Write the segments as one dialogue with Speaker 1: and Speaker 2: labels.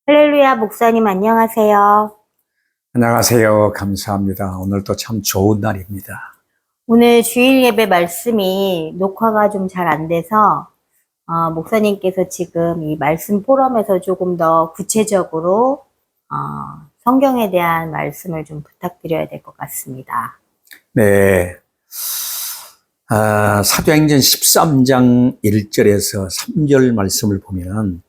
Speaker 1: 할렐루야, 목사님 안녕하세요.
Speaker 2: 안녕하세요. 감사합니다. 오늘도 참 좋은 날입니다.
Speaker 1: 오늘 주일 예배 말씀이 녹화가 좀 잘 안 돼서 목사님께서 지금 이 말씀 포럼에서 조금 더 구체적으로 성경에 대한 말씀을 좀 부탁드려야 될 것 같습니다.
Speaker 2: 네. 사도행전 13장 1절에서 3절 말씀을 보면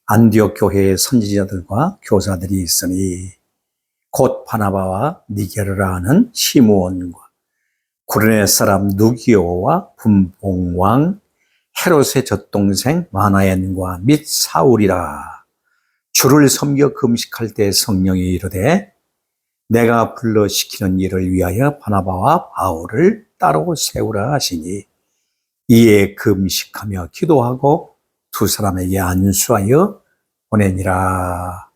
Speaker 2: 안디옥 교회의 선지자들과 교사들이 있으니 곧 바나바와 니게르라 하는 시므온과 구레네 사람 누기오와 분봉왕 헤롯의 젖동생 마나엔과 및 사울이라. 주를 섬겨 금식할 때 성령이 이르되 내가 불러 시키는 일을 위하여 바나바와 바울을 따로 세우라 하시니 이에 금식하며 기도하고 두 사람에게 안수하여 보내니라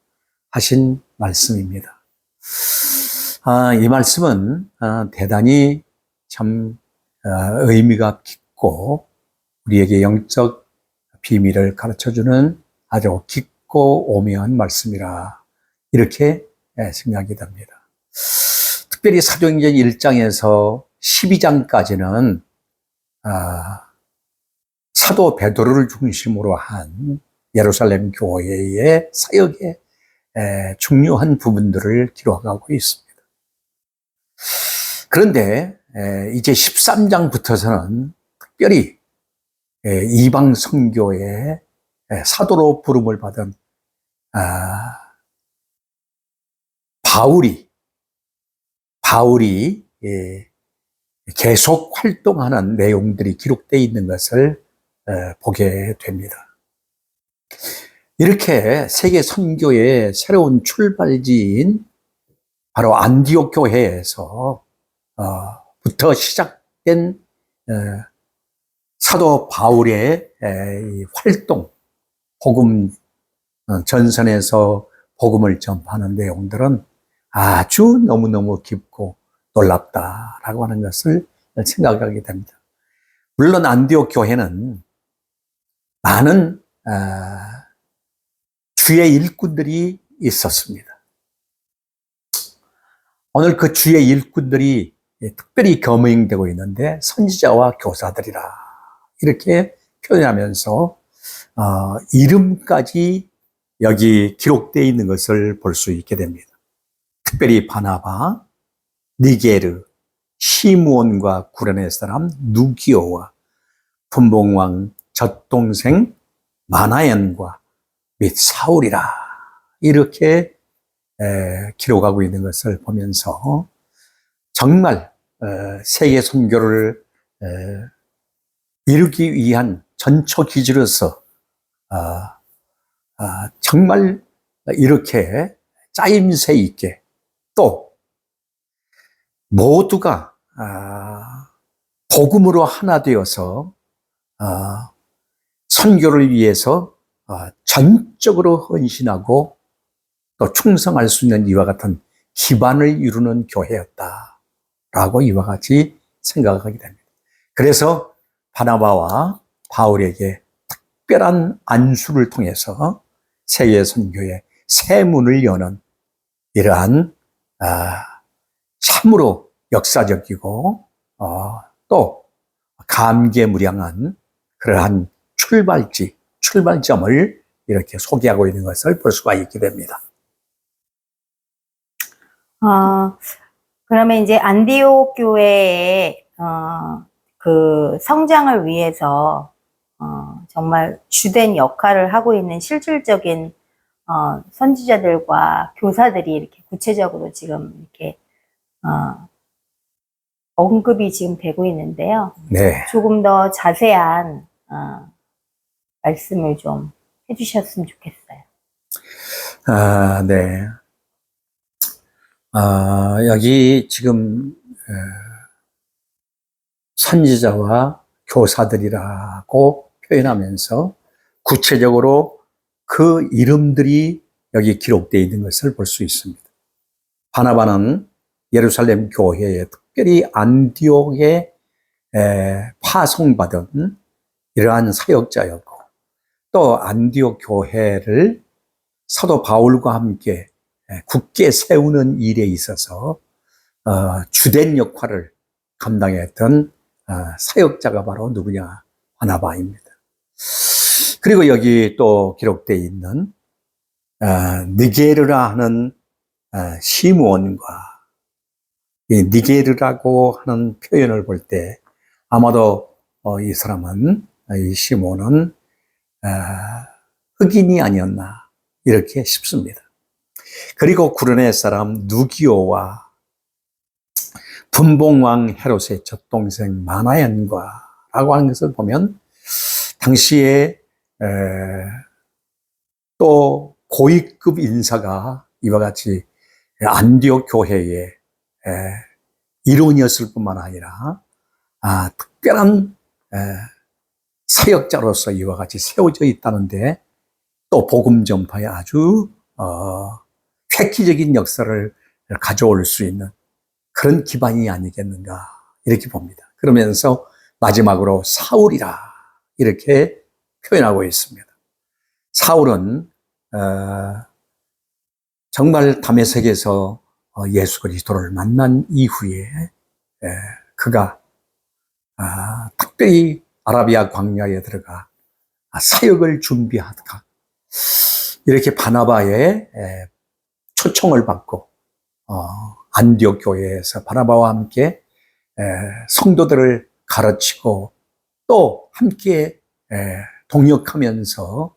Speaker 2: 하신 말씀입니다. 이 말씀은 대단히 참 의미가 깊고 우리에게 영적 비밀을 가르쳐주는 아주 깊고 오묘한 말씀이라 이렇게 생각이 됩니다. 특별히 사도행전 1장에서 12장까지는 사도 베드로를 중심으로 한 예루살렘 교회의 사역의 중요한 부분들을 기록하고 있습니다. 그런데 이제 13장부터서는 특별히 이방 선교의 사도로 부름을 받은 바울이 계속 활동하는 내용들이 기록되어 있는 것을 보게 됩니다. 이렇게 세계 선교의 새로운 출발지인 바로 안디옥 교회에서 부터 시작된 사도 바울의 활동, 복음 전선에서 복음을 전파하는 내용들은 아주 너무너무 깊고 놀랍다라고 하는 것을 생각하게 됩니다. 물론 안디옥 교회는 많은 주의 일꾼들이 있었습니다. 오늘 그 주의 일꾼들이 특별히 겸응되고 있는데 선지자와 교사들이라 이렇게 표현하면서 이름까지 여기 기록되어 있는 것을 볼 수 있게 됩니다. 특별히 바나바, 니게르, 시므온과 구레네 사람 누기오와 분봉왕 젖동생 마나엔과 및 사울이라 이렇게 기록하고 있는 것을 보면서 정말 세계 선교를 이루기 위한 전초 기지로서 정말 이렇게 짜임새 있게 또 모두가 복음으로 하나 되어서 선교를 위해서 전적으로 헌신하고 또 충성할 수 있는 이와 같은 기반을 이루는 교회였다라고 이와 같이 생각하게 됩니다. 그래서 바나바와 바울에게 특별한 안수를 통해서 세계 선교의 새 문을 여는 이러한 참으로 역사적이고 또 감개무량한 그러한 출발점을 이렇게 소개하고 있는 것을 볼 수가 있게 됩니다.
Speaker 1: 그러면 이제 안디옥 교회의 그 성장을 위해서 정말 주된 역할을 하고 있는 실질적인 선지자들과 교사들이 이렇게 구체적으로 지금 이렇게 언급이 지금 되고 있는데요.
Speaker 2: 네.
Speaker 1: 조금 더 자세한 말씀을 좀 해주셨으면 좋겠어요.
Speaker 2: 네. 여기 지금 선지자와 교사들이라고 표현하면서 구체적으로 그 이름들이 여기 기록되어 있는 것을 볼 수 있습니다. 바나바는 예루살렘 교회에 특별히 안디옥에 파송받은 이러한 사역자였고 또 안디옥 교회를 사도 바울과 함께 굳게 세우는 일에 있어서 주된 역할을 감당했던 사역자가 바로 누구냐? 바나바입니다. 그리고 여기 또 기록되어 있는 니게르라 하는 시므온과 이 니게르라고 하는 표현을 볼 때 아마도 이 사람은, 이 시므온은 흑인이 아니었나 이렇게 싶습니다. 그리고 구레네 사람 누기오와 분봉왕 헤롯의 젖동생 마나연과라고 하는 것을 보면 당시에 또 고위급 인사가 이와 같이 안디옥 교회의 일원이었을 뿐만 아니라 특별한 사역자로서 이와 같이 세워져 있다는데 또 복음 전파에 아주 획기적인 역사를 가져올 수 있는 그런 기반이 아니겠는가 이렇게 봅니다. 그러면서 마지막으로 사울이라 이렇게 표현하고 있습니다. 사울은 정말 다메섹에서 예수 그리스도를 만난 이후에 그가 특별히 아라비아 광야에 들어가 사역을 준비하다가 이렇게 바나바의 초청을 받고 안디옥 교회에서 바나바와 함께 성도들을 가르치고 또 함께 동역하면서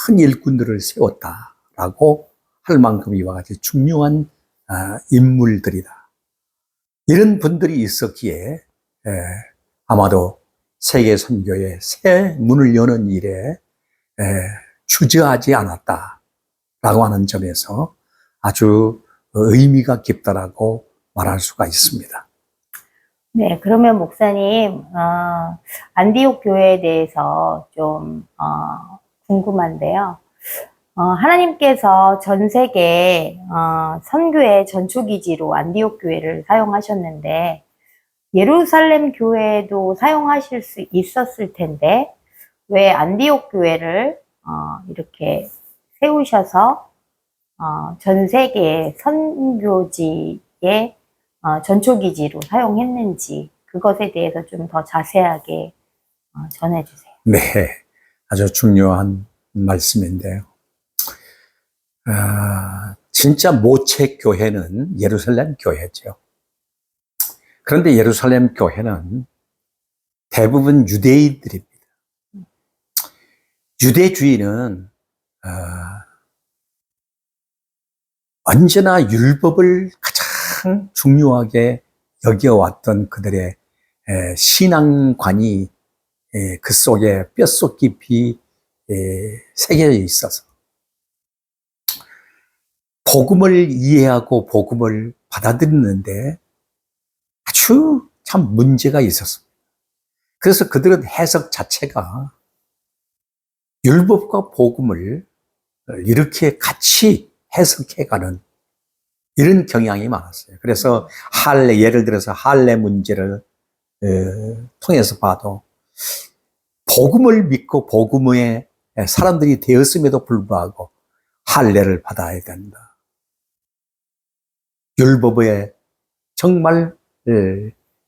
Speaker 2: 큰 일꾼들을 세웠다라고 할 만큼 이와 같이 중요한 인물들이다. 이런 분들이 있었기에 아마도 세계 선교의 새 문을 여는 일에 주저하지 않았다라고 하는 점에서 아주 의미가 깊다라고 말할 수가 있습니다.
Speaker 1: 네, 그러면 목사님, 안디옥 교회에 대해서 좀 궁금한데요. 하나님께서 전 세계 선교의 전초기지로 안디옥 교회를 사용하셨는데 예루살렘 교회도 사용하실 수 있었을 텐데 왜 안디옥 교회를 이렇게 세우셔서 전 세계 선교지의 전초기지로 사용했는지 그것에 대해서 좀 더 자세하게 전해주세요.
Speaker 2: 네, 아주 중요한 말씀인데요. 진짜 모체 교회는 예루살렘 교회죠. 그런데 예루살렘 교회는 대부분 유대인들입니다. 유대주의는 언제나 율법을 가장 중요하게 여겨왔던 그들의 신앙관이 그 속에 뼛속 깊이 새겨져 있어서 복음을 이해하고 복음을 받아들이는데 아주 참 문제가 있었습니다. 그래서 그들은 해석 자체가 율법과 복음을 이렇게 같이 해석해가는 이런 경향이 많았어요. 그래서 예를 들어서 할례 문제를 통해서 봐도 복음을 믿고 복음의 사람들이 되었음에도 불구하고 할례를 받아야 된다. 율법에 정말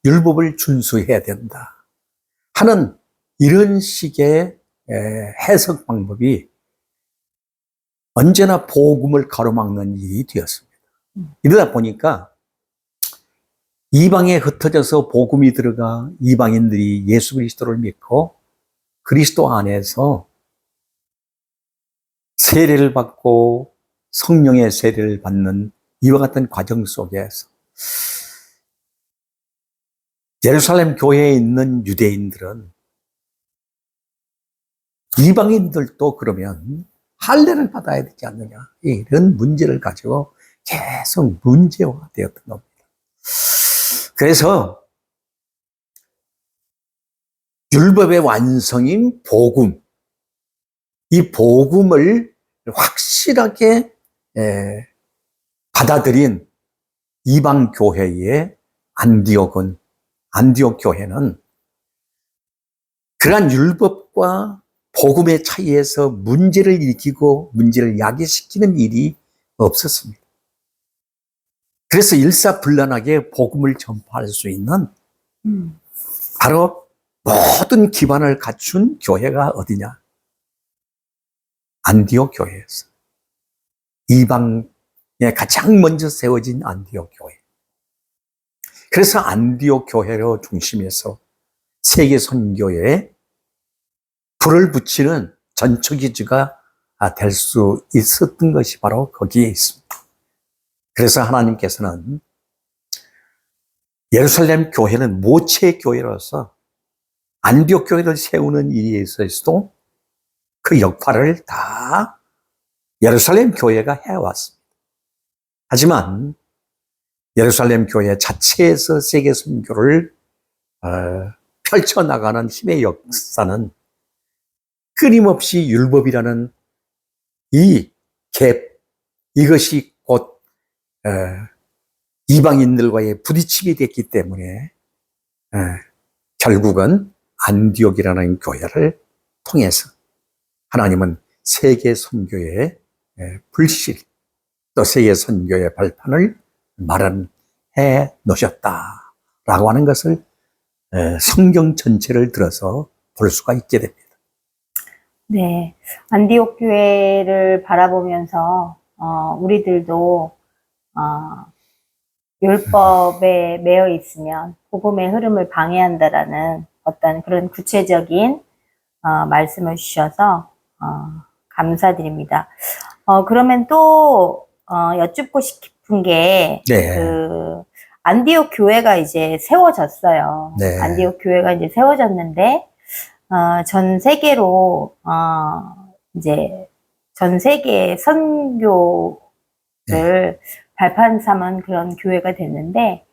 Speaker 2: 율법을 준수해야 된다 하는 이런 식의 해석 방법이 언제나 복음을 가로막는 일이 되었습니다. 이러다 보니까 이방에 흩어져서 복음이 들어가 이방인들이 예수 그리스도를 믿고 그리스도 안에서 세례를 받고 성령의 세례를 받는 이와 같은 과정 속에서 예루살렘 교회에 있는 유대인들은 이방인들도 그러면 할례를 받아야 되지 않느냐 이런 문제를 가지고 계속 문제화되었던 겁니다. 그래서 율법의 완성인 복음, 이 복음을 확실하게 받아들인 이방 교회의 안디옥 교회는 그러한 율법과 복음의 차이에서 문제를 일으키고 문제를 야기시키는 일이 없었습니다. 그래서 일사불란하게 복음을 전파할 수 있는 바로 모든 기반을 갖춘 교회가 어디냐? 안디옥 교회였어요. 이방에 가장 먼저 세워진 안디옥 교회. 그래서 안디옥 교회로 중심해서 세계 선교에 불을 붙이는 전초기지가 될 수 있었던 것이 바로 거기에 있습니다. 그래서 하나님께서는 예루살렘 교회는 모체 교회로서 안디옥 교회를 세우는 일에 있어서도 그 역할을 다 예루살렘 교회가 해왔습니다. 하지만 예루살렘 교회 자체에서 세계 선교를 펼쳐나가는 힘의 역사는 끊임없이 율법이라는 이 갭, 이것이 곧 이방인들과의 부딪힘이 됐기 때문에 결국은 안디옥이라는 교회를 통해서 하나님은 세계 선교의 불실, 또 세계 선교의 발판을 마련해 놓으셨다라고 하는 것을 성경 전체를 들어서 볼 수가 있게 됩니다.
Speaker 1: 네, 안디옥 교회를 바라보면서 우리들도 율법에 매여 있으면 복음의 흐름을 방해한다라는 어떤 그런 구체적인 말씀을 주셔서 감사드립니다. 그러면 또 여쭙고 싶은 게
Speaker 2: 네.
Speaker 1: 그 안디옥 교회가 이제 세워졌어요.
Speaker 2: 네.
Speaker 1: 안디옥 교회가 이제 세워졌는데 전 세계로 이제 전 세계 선교를 발판 삼은 그런 교회가 됐는데,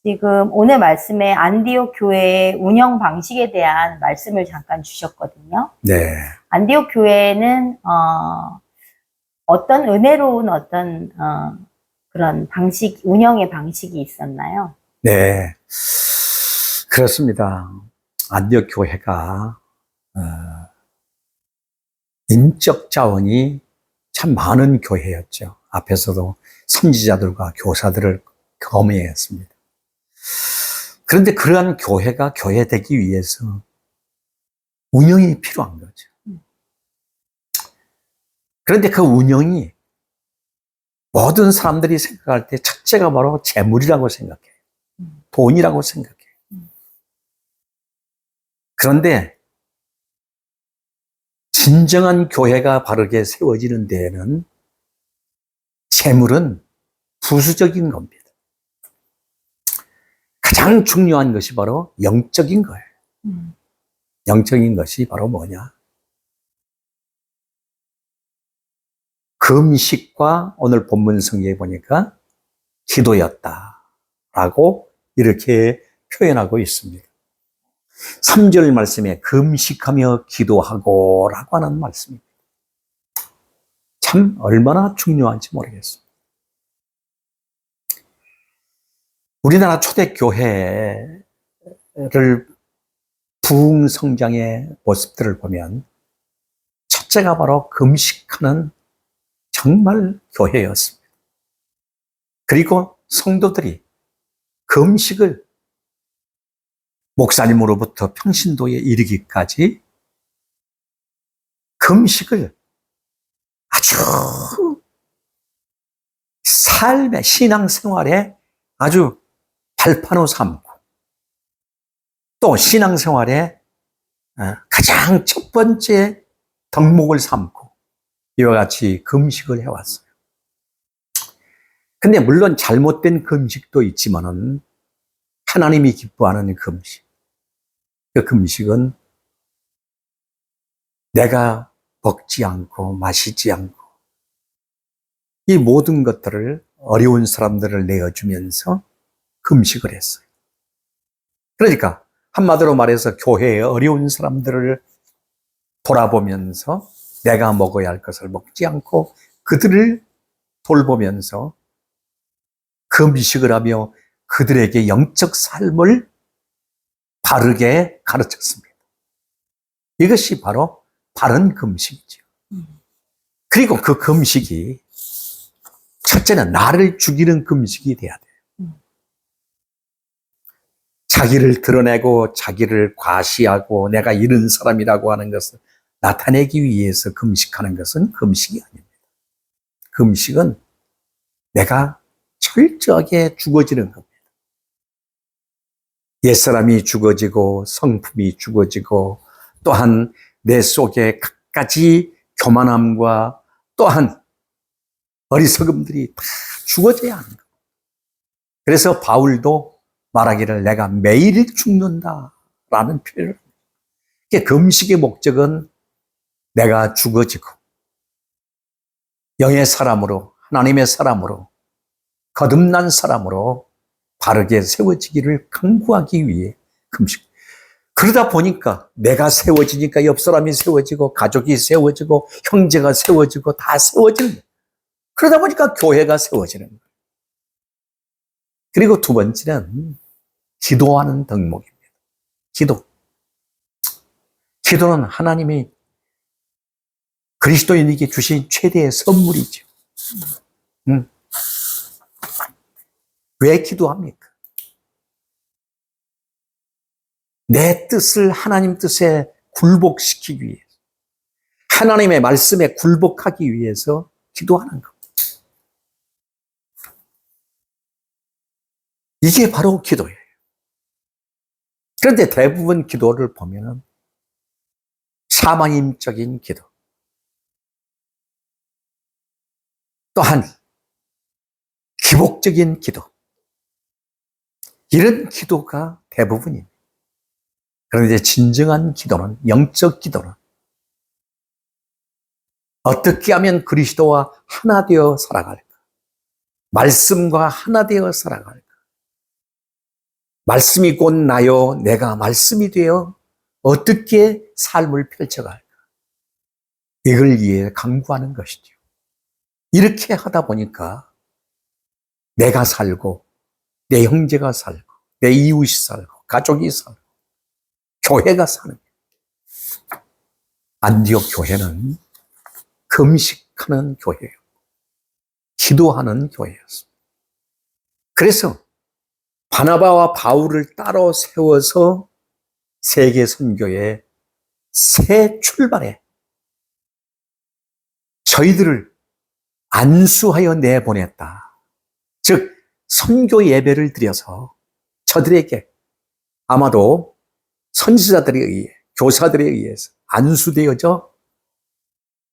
Speaker 1: 지금 오늘 말씀에 안디옥 교회의 운영 방식에 대한 말씀을 잠깐 주셨거든요.
Speaker 2: 네.
Speaker 1: 안디옥 교회는 어떤 은혜로운 어떤 그런 방식, 운영의 방식이 있었나요?
Speaker 2: 네. 그렇습니다. 안디옥 교회가 인적 자원이 참 많은 교회였죠. 앞에서도 선지자들과 교사들을 겸해했습니다. 그런데 그러한 교회가 교회되기 위해서 운영이 필요한 거죠. 그런데 그 운영이 모든 사람들이 생각할 때 첫째가 바로 재물이라고 생각해요. 돈이라고 생각해요. 그런데 진정한 교회가 바르게 세워지는 데에는 재물은 부수적인 겁니다. 가장 중요한 것이 바로 영적인 거예요. 영적인 것이 바로 뭐냐? 금식과 오늘 본문 성경에 보니까 기도였다라고 이렇게 표현하고 있습니다. 3절 말씀에 금식하며 기도하고 라고 하는 말씀입니다. 참 얼마나 중요한지 모르겠습니다. 우리나라 초대교회를 부흥 성장의 모습들을 보면 첫째가 바로 금식하는 정말 교회였습니다. 그리고 성도들이 금식을 목사님으로부터 평신도에 이르기까지 금식을 아주 삶의 신앙생활에 아주 발판으로 삼고 또 신앙생활에 가장 첫 번째 덕목을 삼고 이와 같이 금식을 해왔어요. 근데 물론 잘못된 금식도 있지만은 하나님이 기뻐하는 금식. 그 금식은 내가 먹지 않고 마시지 않고 이 모든 것들을 어려운 사람들을 내어주면서 금식을 했어요. 그러니까 한마디로 말해서 교회의 어려운 사람들을 돌아보면서 내가 먹어야 할 것을 먹지 않고 그들을 돌보면서 금식을 하며 그들에게 영적 삶을 바르게 가르쳤습니다. 이것이 바로 바른 금식이죠. 그리고 그 금식이 첫째는 나를 죽이는 금식이 돼야 돼요. 자기를 드러내고 자기를 과시하고 내가 이런 사람이라고 하는 것을 나타내기 위해서 금식하는 것은 금식이 아닙니다. 금식은 내가 철저하게 죽어지는 겁니다. 옛사람이 죽어지고 성품이 죽어지고 또한 내 속에 갖가지 교만함과 또한 어리석음들이 다 죽어져야 하는 겁니다. 그래서 바울도 말하기를 내가 매일 죽는다라는 표현을 합니다. 금식의 목적은 내가 죽어지고 영의 사람으로 하나님의 사람으로 거듭난 사람으로 바르게 세워지기를 강구하기 위해 금식. 그러다 보니까 내가 세워지니까 옆 사람이 세워지고 가족이 세워지고 형제가 세워지고 다 세워지는 거예요. 그러다 보니까 교회가 세워지는 거예요. 그리고 두 번째는 기도하는 덕목입니다. 기도. 기도는 하나님이 그리스도인에게 주신 최대의 선물이죠. 왜 기도합니까? 내 뜻을 하나님 뜻에 굴복시키기 위해서, 하나님의 말씀에 굴복하기 위해서 기도하는 겁니다. 이게 바로 기도예요. 그런데 대부분 기도를 보면은 사망임적인 기도, 또한 기복적인 기도, 이런 기도가 대부분입니다. 그런데 진정한 기도는, 영적 기도는 어떻게 하면 그리스도와 하나 되어 살아갈까? 말씀과 하나 되어 살아갈까? 말씀이 곧 나요, 내가 말씀이 되어 어떻게 삶을 펼쳐갈까? 이걸 위해 강구하는 것이죠. 이렇게 하다 보니까 내가 살고, 내 형제가 살고, 내 이웃이 살고, 가족이 살고, 교회가 사는 거예요. 안디옥 교회는 금식하는 교회예요. 기도하는 교회였습니다. 그래서 바나바와 바울을 따로 세워서 세계 선교의 새 출발에 저희들을 안수하여 내보냈다. 즉 선교 예배를 드려서 저들에게 아마도 선지자들에 의해, 교사들에 의해서 안수되어져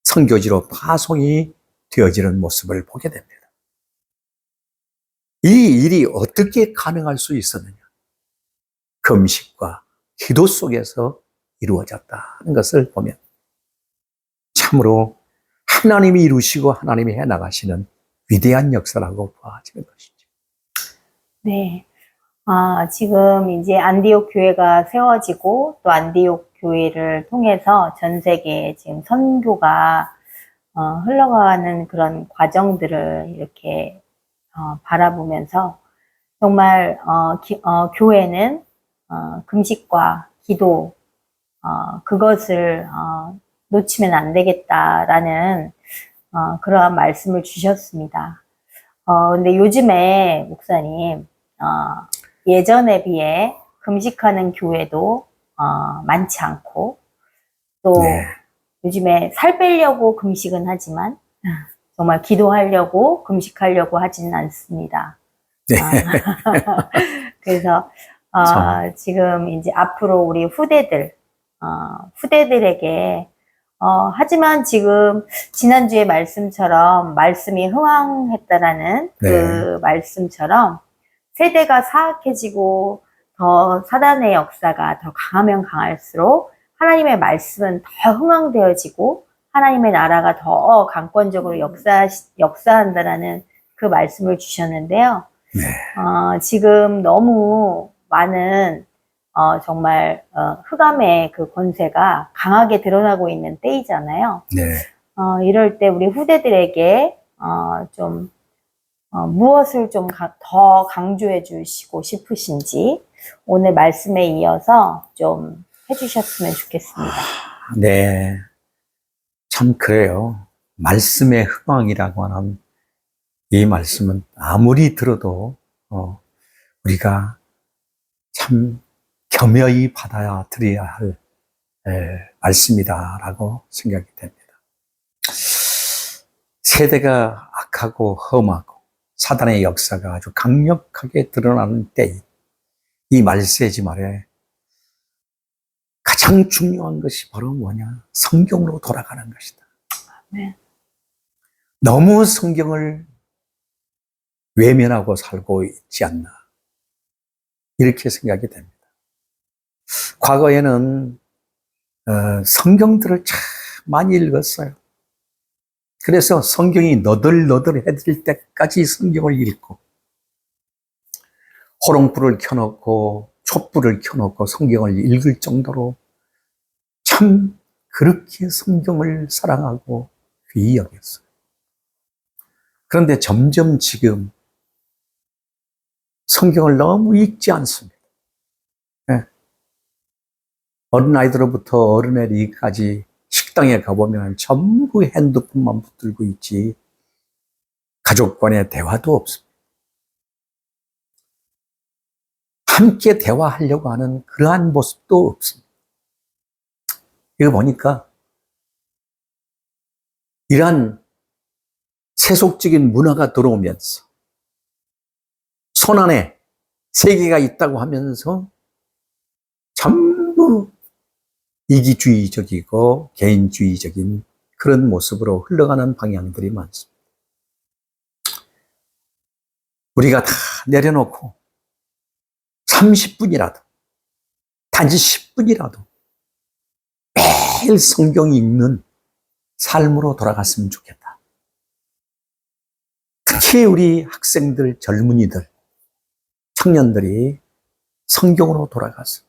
Speaker 2: 선교지로 파송이 되어지는 모습을 보게 됩니다. 이 일이 어떻게 가능할 수 있었느냐? 금식과 기도 속에서 이루어졌다는 것을 보면 참으로 하나님이 이루시고 하나님이 해나가시는 위대한 역사라고 봐지는 것이죠.
Speaker 1: 네. 지금 이제 안디옥 교회가 세워지고 또 안디옥 교회를 통해서 전 세계에 지금 선교가 흘러가는 그런 과정들을 이렇게 바라보면서 정말 교회는 금식과 기도 그것을 놓치면 안 되겠다라는 그러한 말씀을 주셨습니다. 근데 요즘에 목사님 예전에 비해 금식하는 교회도 많지 않고 또
Speaker 2: 네.
Speaker 1: 요즘에 살 빼려고 금식은 하지만 정말 기도하려고 금식하려고 하지는 않습니다.
Speaker 2: 네.
Speaker 1: 그래서 지금 이제 앞으로 우리 후대들에게 하지만 지금 지난주의 말씀처럼 말씀이 흥왕했다라는 그
Speaker 2: 네.
Speaker 1: 말씀처럼 세대가 사악해지고 더 사단의 역사가 더 강하면 강할수록 하나님의 말씀은 더 흥왕되어지고 하나님의 나라가 더 강권적으로 역사한다라는 그 말씀을 주셨는데요.
Speaker 2: 네.
Speaker 1: 지금 너무 많은 정말 흑암의 그 권세가 강하게 드러나고 있는 때이잖아요.
Speaker 2: 네.
Speaker 1: 이럴 때 우리 후대들에게 좀 무엇을 좀 더 강조해 주시고 싶으신지 오늘 말씀에 이어서 좀 해주셨으면 좋겠습니다.
Speaker 2: 네. 참 그래요. 말씀의 흥왕이라고 하는 이 말씀은 아무리 들어도 우리가 참 겸허히 받아야 드려야 할 말씀이다라고 생각이 됩니다. 세대가 악하고 험하고 사단의 역사가 아주 강력하게 드러나는 때에 이 말세지 말에 가장 중요한 것이 바로 뭐냐? 성경으로 돌아가는 것이다.
Speaker 1: 네.
Speaker 2: 너무 성경을 외면하고 살고 있지 않나 이렇게 생각이 됩니다. 과거에는 성경들을 참 많이 읽었어요. 그래서 성경이 너덜너덜해질 때까지 성경을 읽고 호롱불을 켜놓고 촛불을 켜놓고 성경을 읽을 정도로 참 그렇게 성경을 사랑하고 귀히 여겼어요. 그런데 점점 지금 성경을 너무 읽지 않습니다. 네. 어린아이들로부터 어른애들까지 식당에 가보면 전부 핸드폰만 붙들고 있지 가족 간의 대화도 없습니다. 함께 대화하려고 하는 그러한 모습도 없습니다. 이거 보니까 이러한 세속적인 문화가 들어오면서 손안에 세계가 있다고 하면서 전부 이기주의적이고 개인주의적인 그런 모습으로 흘러가는 방향들이 많습니다. 우리가 다 내려놓고 30분이라도 단지 10분이라도 매일 성경 읽는 삶으로 돌아갔으면 좋겠다. 특히 우리 학생들, 젊은이들, 청년들이 성경으로 돌아가서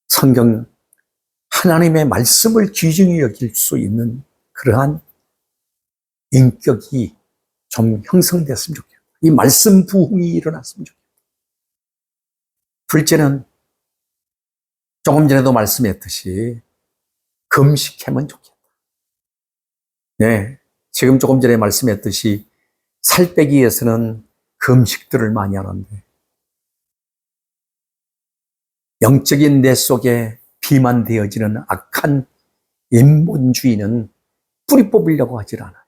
Speaker 2: 성경 하나님의 말씀을 귀중히 여길 수 있는 그러한 인격이 좀 형성됐으면 좋겠다. 이 말씀 부흥이 일어났으면 좋겠다. 둘째는 조금 전에도 말씀했듯이 금식하면 좋겠다. 네, 지금 조금 전에 말씀했듯이 살 빼기 위해서는 금식들을 많이 하는데 영적인 내 속에 비만되어지는 악한 인본주의는 뿌리 뽑으려고 하질 않아요.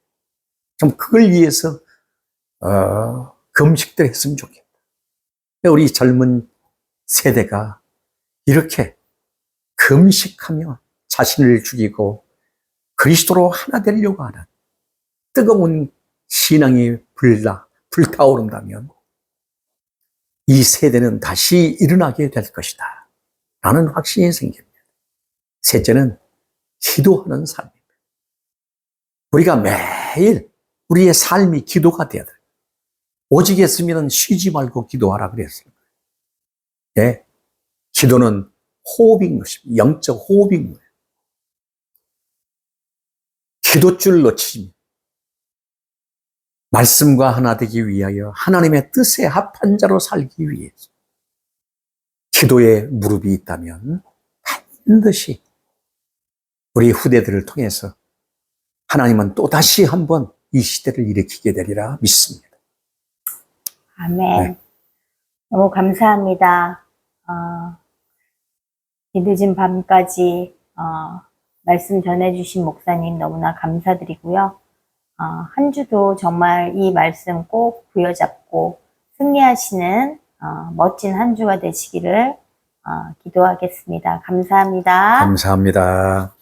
Speaker 2: 좀 그걸 위해서 금식들 했으면 좋겠다. 우리 젊은 세대가 이렇게 금식하며 자신을 죽이고 그리스도로 하나 되려고 하는 뜨거운 신앙이 불타오른다면 이 세대는 다시 일어나게 될 것이다 라는 확신이 생깁니다. 셋째는 기도하는 삶입니다. 우리가 매일 우리의 삶이 기도가 되어야 돼요. 오직 했으면 쉬지 말고 기도하라 그랬어요. 네, 기도는 호흡인 것입니다. 영적 호흡인 거예요. 기도줄 놓치지 말씀과 하나 되기 위하여 하나님의 뜻에 합한 자로 살기 위해서 기도에 무릎이 있다면 반드시 우리 후대들을 통해서 하나님은 또다시 한번 이 시대를 일으키게 되리라 믿습니다.
Speaker 1: 아멘.
Speaker 2: 네.
Speaker 1: 너무 감사합니다. 이 늦은 밤까지 말씀 전해주신 목사님 너무나 감사드리고요. 한 주도 정말 이 말씀 꼭 부여잡고 승리하시는 멋진 한 주가 되시기를 기도하겠습니다. 감사합니다.
Speaker 2: 감사합니다.